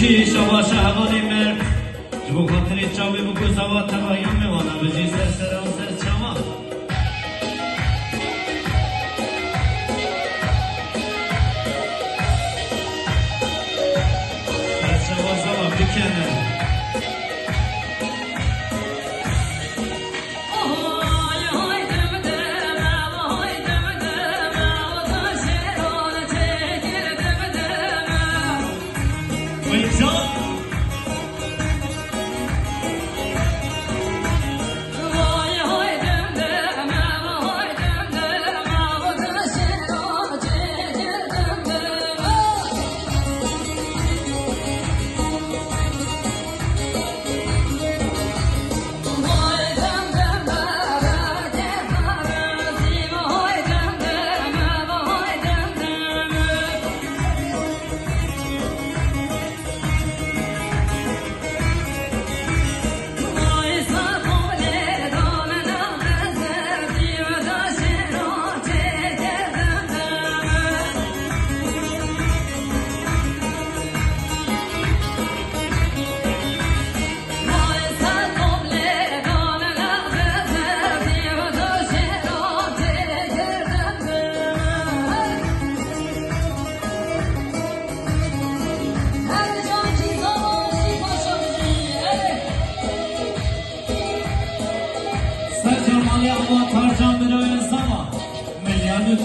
بجی شوا شهوانی مرد جبو خاطری چاوی بکو سوا تبایم میوانا بجی سر سر و سر چما سر شوا سوا بکنه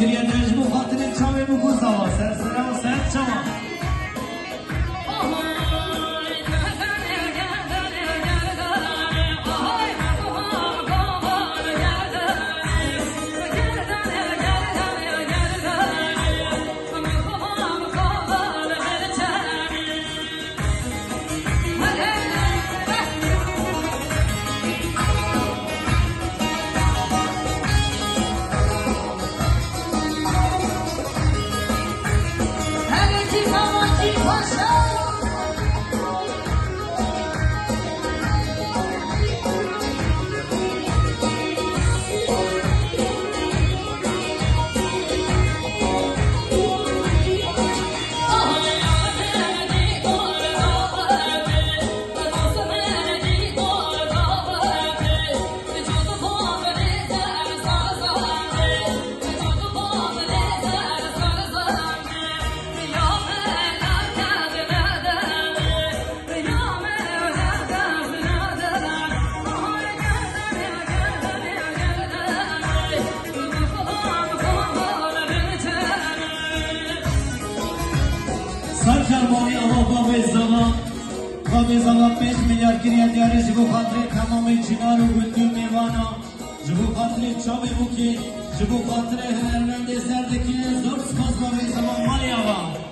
Kiriye derece bu hatırı çave bu kuzava sersere o sen çama Sarkarmani ama Babı zaman 5 milyar giriye diyarı jibu khatri tamamı çınaru gündür mevana jibu khatri çavi buki jibu khatri herlende serdeki zor spas babı zaman mali ava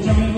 Gracias.